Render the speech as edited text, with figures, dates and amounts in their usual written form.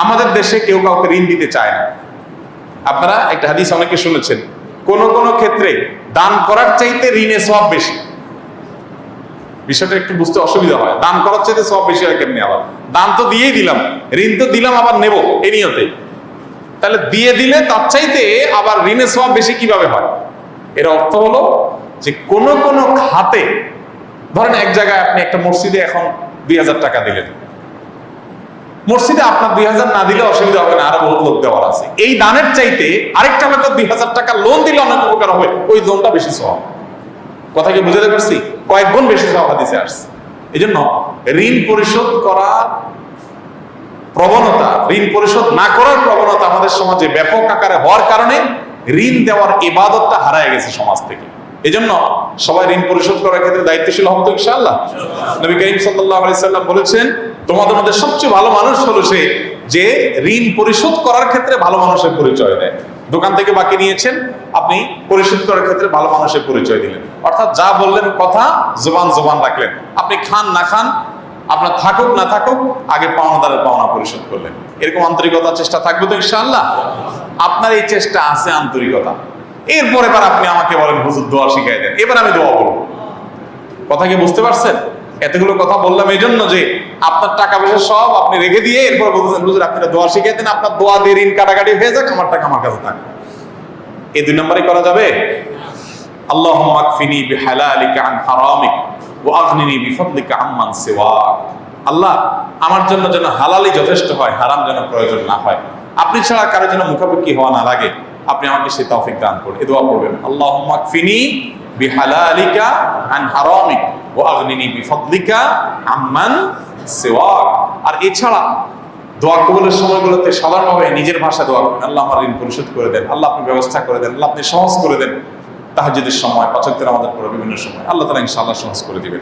আমাদের দেশে কেউ কাউকে ঋণ দিতে চায় না। আপনারা একটা হাদিস অনেকে শুনেছেন, কোন কোন ক্ষেত্রে দান করার চাইতে ঋণে সওয়াব বেশি। বিষয়টা একটু বুঝতে অসুবিধা হয়, দান করার চাইতে সওয়াব বেশি হয় কেমনি? আবার দান তো দিয়েই দিলাম, ঋণ তো দিলাম আবার নেব এই নিয়তে, তাহলে দিয়ে দিলে তার চাইতে আবার ঋণে সওয়াব বেশি কিভাবে হয়? এর অর্থ হলো যে কোন কোন খাতে, ধরেন এক জায়গায় আপনি একটা মসজিদে এখন 2000 টাকা দিলেন, মসজিদে আপনার 2000 না দিলে অসুবিধা হবে না, আরো বহুত লোক দেওয়ার আছে, এই দানের চাইতে আরেকটা লোক 2000 টাকা লোন দিলে অনেক উপকার হবে, ওই লোনটা বেশি সওয়াব। কথা কি বুঝাতে পারছি? কয়েক গুণ বেশি সওয়াব হাদিসে আসছে। এই জন্য ঋণ পরিশোধ করার প্রবণতা, ঋণ পরিশোধ না করার প্রবণতা আমাদের সমাজে ব্যাপক আকারে হওয়ার কারণে ঋণ দেওয়ার ইবাদতটা হারায় গেছে সমাজ থেকে। এজন্য সবাই ঋণ পরিশোধ করার ক্ষেত্রে দায়িত্বশীল হবো তো ইনশাআল্লাহ। নবী করিম সাল্লাল্লাহু আলাইহি সাল্লাম বলেছেন, তোমাদের মধ্যে সবচেয়ে ভালো মানুষ হলো সে যে ঋণ পরিশোধ করার ক্ষেত্রে ভালো মানুষের পরিচয় দেয়। দোকান থেকে বাকি নিয়েছেন, আপনি পরিশোধ করার ক্ষেত্রে ভালো মানুষের পরিচয় দিলেন, অর্থাৎ যা বললেন কথা জবান রাখলেন। আপনি খান না খান, আপনার থাকুক না থাকুক, আগে পাওনাদারের পাওনা পরিশোধ করলেন। এরকম আন্তরিকতার চেষ্টা থাকবে তো ইনশাআল্লাহ? আপনার এই চেষ্টা আছে, আন্তরিকতা। এরপর এবার আপনি আমাকে বলেন হুজুর দোয়া শিখাই দেন, এবার আমি দোয়া বলবো। কথা কি বুঝতে পারছেন? এতগুলো কথা বললাম এই জন্য যে আপনার টাকা পয়সা সব আপনি রেখে দিয়ে এরপর বলতেছেন হুজুর আপনি দোয়া শিখাই দেন, আপনার দোয়া দিয়ে ঋণ কাটাকাটি হয়ে যাক, আমার টাকা আমার কাছে থাক। এই 2 নম্বরই করা যাবে? আল্লাহুম্মা কফিনি বিহালালিকা আন হারামিক ওয়া আগনিনি বিফদলিকা আম্মান সিওয়াক। আল্লাহ, আমার জন্য যেন হালালই যথেষ্ট হয়, হারাম যেন প্রয়োজন না হয়, আপনি ছাড়া কারো যেন মুখাপেক্ষি হওয়া না লাগে, আপনি আমাকে সেই তৌফিক দান করুন। এই দোয়া করবেন, আল্লাহুম্মা কফিনি বিহালালিকা আন হারামিক ওয়া আগনিনি বিফদলিকা আম্মান সিওয়াক। আর এছাড়া দোয়া কবুলের সময়গুলোতে সাধারণভাবে নিজের ভাষায় দোয়া করবেন, আল্লাহ আমার ঋণ পরিশোধ করে দেন, আল্লাহ আপনি ব্যবস্থা করে দেন, আল্লাহ আপনি সহজ করে দেন। তাহাজ্জুদের সময়, 5 ওয়াক্তের আমাদের পড়া বিভিন্ন সময় আল্লাহ তাআলা ইনশাআল্লাহ সহজ করে দিবেন।